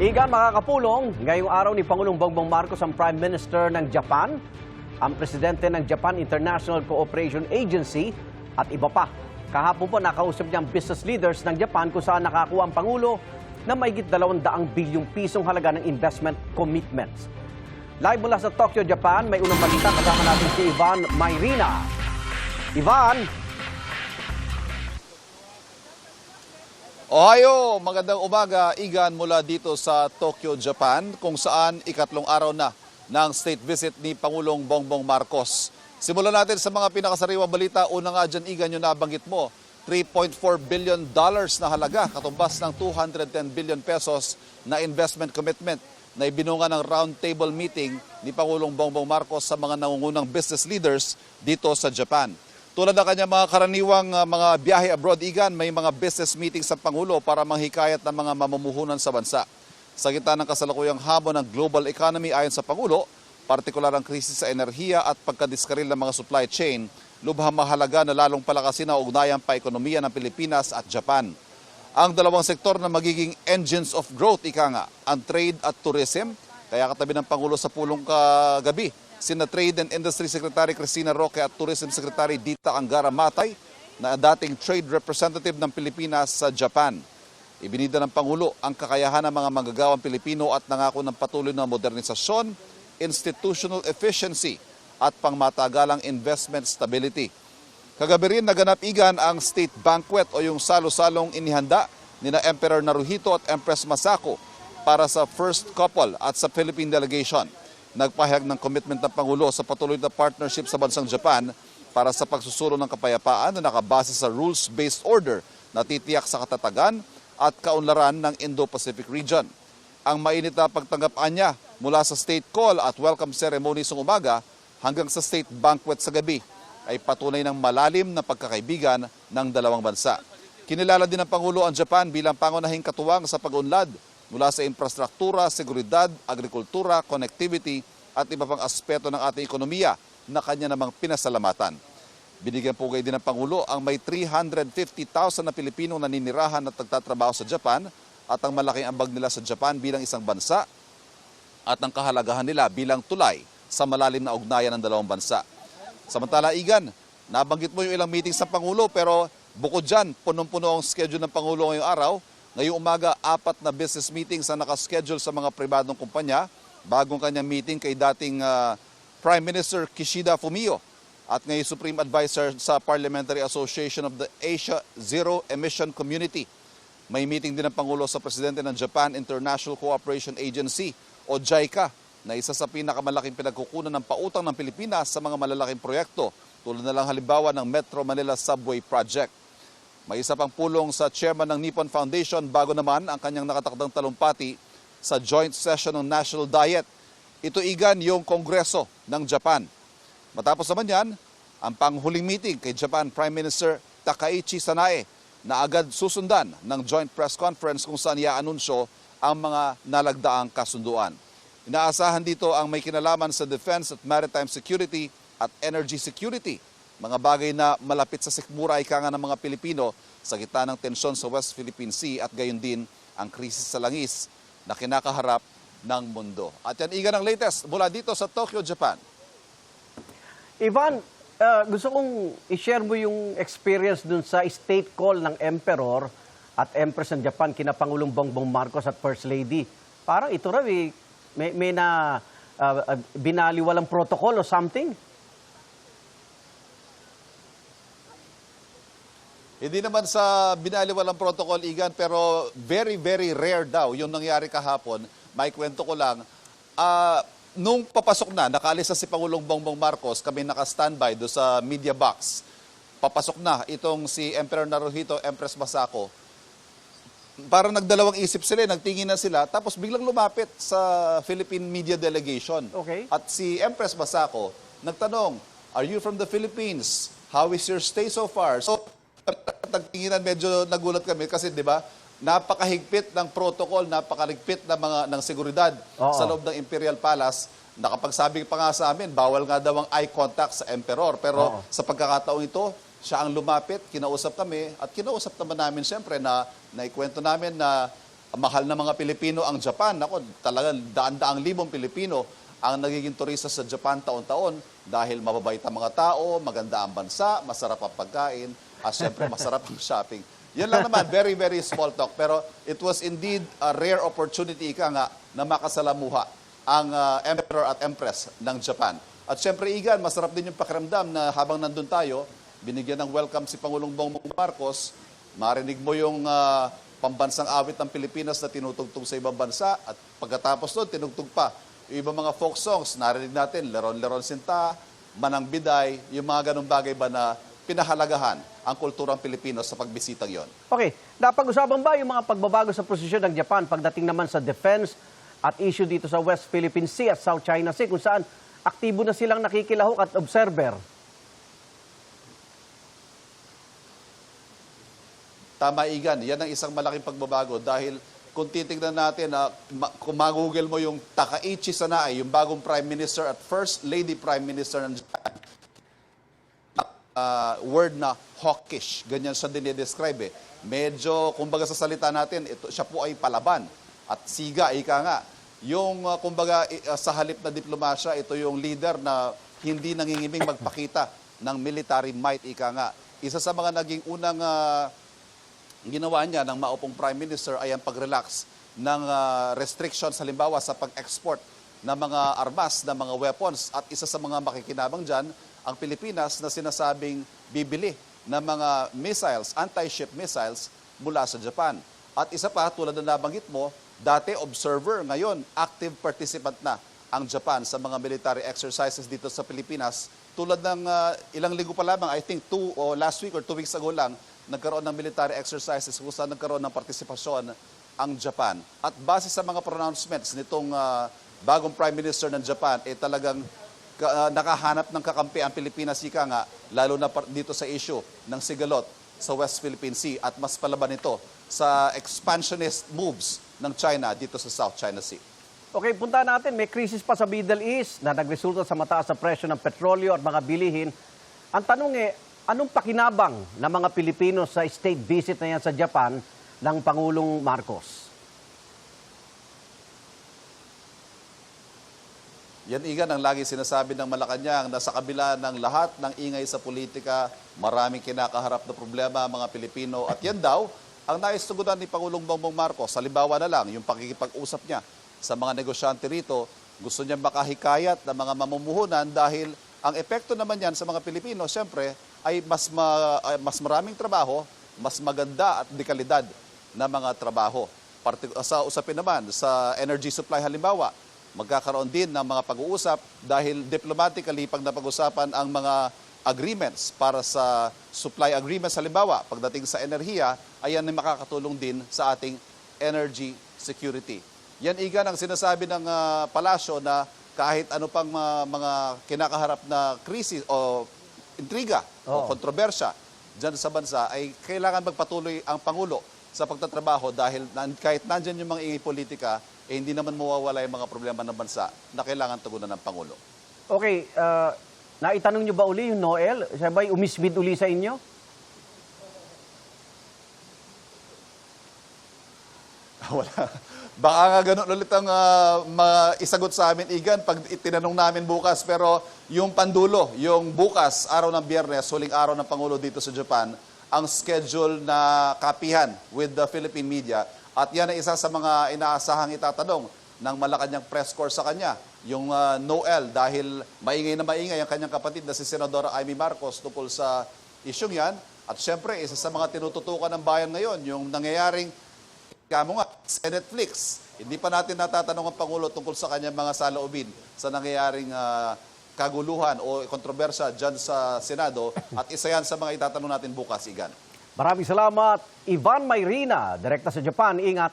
Igan, makakapulong ngayong araw ni Pangulong Bongbong Marcos ang Prime Minister ng Japan, ang Presidente ng Japan International Cooperation Agency at iba pa. Kahapon po nakausap niya ang business leaders ng Japan kung saan nakakuha ang Pangulo na mahigit 200 bilyong pisong halaga ng investment commitments. Live mula sa Tokyo, Japan, may unang balita kasama natin si Ivan Mayrina. Ivan! Ohayo, magandang umaga, Igan, mula dito sa Tokyo, Japan, kung saan ikatlong araw na ng state visit ni Pangulong Bongbong Marcos. Simulan natin sa mga pinakasariwang balita. Una nga dyan, Igan, yung nabanggit mo, $3.4 billion na halaga, katumbas ng 210 billion pesos na investment commitment na ibinunga ng roundtable meeting ni Pangulong Bongbong Marcos sa mga nangungunang business leaders dito sa Japan. Tulad ng kanyang mga karaniwang mga biyahe abroad, Igan, may mga business meeting sa Pangulo para manghikayat ng mga mamumuhunan sa bansa. Sa gitna ng kasalukuyang hamon ng global economy ayon sa Pangulo, partikular ang krisis sa enerhiya at pagkadiskaril ng mga supply chain, lubhang mahalaga na lalong palakasin ang ugnayang pa-ekonomiya ng Pilipinas at Japan. Ang dalawang sektor na magiging engines of growth, ika nga, ang trade at tourism, kaya katabi ng Pangulo sa pulong kagabi, sina Trade and Industry Secretary Cristina Roque at Tourism Secretary Dita Angara Matay na dating trade representative ng Pilipinas sa Japan. Ibinida ng Pangulo ang kakayahan ng mga manggagawang Pilipino at nangako ng patuloy na modernisasyon, institutional efficiency at pangmatagalang investment stability. Kagabi rin naganap, Igan, ang state banquet o yung salo-salong inihanda nina Emperor Naruhito at Empress Masako para sa first couple at sa Philippine delegation. Nagpahayag ng commitment ng Pangulo sa patuloy na partnership sa bansang Japan para sa pagsusulong ng kapayapaan na nakabase sa rules-based order na titiyak sa katatagan at kaunlaran ng Indo-Pacific region. Ang mainit na pagtanggap niya mula sa state call at welcome ceremony sa umaga hanggang sa state banquet sa gabi ay patunay ng malalim na pagkakaibigan ng dalawang bansa. Kinilala din ng Pangulo ang Japan bilang pangunahing katuwang sa pag-unlad mula sa infrastruktura, seguridad, agrikultura, connectivity at iba pang aspeto ng ating ekonomiya na kanya namang pinasalamatan. Binigyan pugay din ng Pangulo ang may 350,000 na Pilipinong naninirahan at nagtatrabaho sa Japan at ang malaking ambag nila sa Japan bilang isang bansa at ang kahalagahan nila bilang tulay sa malalim na ugnayan ng dalawang bansa. Samantala, Igan, nabanggit mo yung ilang meetings sa Pangulo pero bukod dyan, punong-puno ang schedule ng Pangulo ngayong araw. Ngayong umaga, 4 na business meetings ang nakaschedule sa mga pribadong kumpanya. Bagong kanyang meeting kay dating Prime Minister Kishida Fumio at ngayon Supreme Advisor sa Parliamentary Association of the Asia Zero Emission Community. May meeting din ng Pangulo sa Presidente ng Japan International Cooperation Agency o JICA na isa sa pinakamalaking pinagkukunan ng pautang ng Pilipinas sa mga malalaking proyekto tulad na lang halimbawa ng Metro Manila Subway Project. May isa pang pulong sa chairman ng Nippon Foundation bago naman ang kanyang nakatakdang talumpati sa joint session ng National Diet. Ito, Igan, yung Kongreso ng Japan. Matapos naman yan, ang panghuling meeting kay Japan Prime Minister Takaichi Sanae na agad susundan ng joint press conference kung saan i-anunsyo ang mga nalagdaang kasunduan. Inaasahan dito ang may kinalaman sa defense at maritime security at energy security. Mga bagay na malapit sa sikmura ika nga ng mga Pilipino sa gitna ng tensyon sa West Philippine Sea at gayon din ang krisis sa langis na kinakaharap ng mundo. At yan, Igan, ang latest mula dito sa Tokyo, Japan. Ivan, gusto kong i-share mo yung experience dun sa state call ng Emperor at Empress ng Japan kina Pangulong Bongbong Marcos at First Lady. Parang ito raw may na binaliwalang protocol o something. Hindi naman sa binaliwalang protocol, Igan, pero very, very rare daw yung nangyari kahapon. May kwento ko lang. Nung papasok na, nakaalis na si Pangulong Bongbong Marcos, kami naka-standby do sa media box. Papasok na itong si Emperor Naruhito, Empress Masako. Parang nagdalawang isip sila, nagtingin na sila, tapos biglang lumapit sa Philippine Media Delegation. Okay. At si Empress Masako nagtanong, "Are you from the Philippines? How is your stay so far?" So, nagtinginan, medyo nagulat kami kasi 'di ba, napakahigpit ng protocol, napakahigpit ng seguridad sa loob ng Imperial Palace. Nakapagsabi pa nga sa amin, bawal nga daw ang eye contact sa Emperor. Pero sa pagkakataong ito, siya ang lumapit, kinausap kami, at kinausap naman namin siyempre na naikwento namin na mahal na mga Pilipino ang Japan. Ako, talagang daan-daang libong Pilipino ang nagiging turista sa Japan taon-taon dahil mababait ang mga tao, maganda ang bansa, masarap ang pagkain, at syempre masarap ang shopping. Yan lang naman, very, very small talk. Pero it was indeed a rare opportunity ika nga na makasalamuha ang Emperor at Empress ng Japan. At syempre, Igan, masarap din yung pakiramdam na habang nandun tayo, binigyan ng welcome si Pangulong Bongbong Marcos, marinig mo yung pambansang awit ng Pilipinas na tinutugtog sa ibang bansa at pagkatapos doon, tinugtog pa yung ibang mga folk songs, narinig natin, Leron-Leron Sinta, Manang Biday, yung mga ganung bagay ba na pinahalagahan ang kulturang Pilipino sa pagbisitang yon. Okay, napag-usapan ba yung mga pagbabago sa posisyon ng Japan pagdating naman sa defense at issue dito sa West Philippine Sea at South China Sea kung saan aktibo na silang nakikilahok at observer? Tama, Igan. Yan ang isang malaking pagbabago dahil kung titignan natin, kung mag-google mo yung Takaichi Sanae, yung bagong Prime Minister at First Lady Prime Minister ng Japan, word na hawkish. Ganyan siya dinidescribe eh. Medyo, kumbaga sa salita natin, siya po ay palaban. At siga, ika nga. Yung, kumbaga, sa halip na diplomasya, ito yung leader na hindi nangingiming magpakita ng military might, ika nga. Isa sa mga naging unang ginawa niya ng maupong Prime Minister ay ang pag-relax ng restrictions halimbawa sa pag-export ng mga armas, ng mga weapons. At isa sa mga makikinabang dyan, ang Pilipinas na sinasabing bibili ng mga missiles, anti-ship missiles mula sa Japan. At isa pa, tulad na nabanggit mo, dati observer, ngayon active participant na ang Japan sa mga military exercises dito sa Pilipinas. Tulad ng ilang linggo pa lamang, I think last week or 2 weeks ago lang, nagkaroon ng military exercises kung saan nagkaroon ng partisipasyon ang Japan. At base sa mga pronouncements nitong bagong Prime Minister ng Japan, talagang nakahanap ng kakampi ang Pilipinas, ika nga, lalo na dito sa issue ng sigalot sa West Philippine Sea at mas palaban ito sa expansionist moves ng China dito sa South China Sea. Okay, punta natin. May krisis pa sa Middle East na nagresulta sa mataas na presyo ng petrolyo at mga bilihin. Ang tanong anong pakinabang ng mga Pilipino sa state visit na yan sa Japan ng Pangulong Marcos? Yan, Igan, ang lagi sinasabi ng Malacanang na sa kabila ng lahat ng ingay sa politika, maraming kinakaharap na problema ang mga Pilipino. At yan daw, ang nais tugunan ni Pangulong Bongbong Marcos, halimbawa na lang, yung pakikipag-usap niya sa mga negosyante rito, gusto niya makahikayat ng mga mamumuhunan dahil ang epekto naman yan sa mga Pilipino, siyempre, ay mas maraming trabaho, mas maganda at dekalidad na mga trabaho. Sa usapin naman, sa energy supply halimbawa, magkakaroon din ng mga pag-uusap dahil diplomatically pag napag-usapan ang mga agreements para sa supply agreements halimbawa, pagdating sa enerhiya, ayan ay makakatulong din sa ating energy security. Yan, Igan, ang sinasabi ng palasyo na kahit ano pang mga kinakaharap na krisis o intriga o kontrobersya dyan sa bansa, ay kailangan magpatuloy ang Pangulo sa pagtatrabaho dahil kahit nandyan yung mga ingay politika, hindi naman mawawala yung mga problema ng bansa na kailangan tugunan ng Pangulo. Okay, naitanong nyo ba uli yung Noel? Siya ba'y umismid uli sa inyo? Wala. Baka nga ganun ulit ang isagot sa amin, Igan, pag itinanong namin bukas. Pero yung pandulo, yung bukas, araw ng Biyernes, huling araw ng Pangulo dito sa Japan, ang schedule na kapihan with the Philippine media. At yan ay isa sa mga inaasahang itatanong ng Malacanang press corps sa kanya. Yung Noel, dahil maingay na maingay ang kanyang kapatid na si Senadora Amy Marcos tungkol sa isyong yan. At syempre, isa sa mga tinututukan ng bayan ngayon, yung nangyayaring kamo nga, sa Netflix. Hindi pa natin natatanong ang Pangulo tungkol sa kanyang mga saloobin sa nangyayaring kaguluhan o kontrobersya dyan sa Senado. At isa yan sa mga itatanong natin bukas, Igan. Maraming salamat, Ivan Mayrina, direkta sa Japan. Ingat.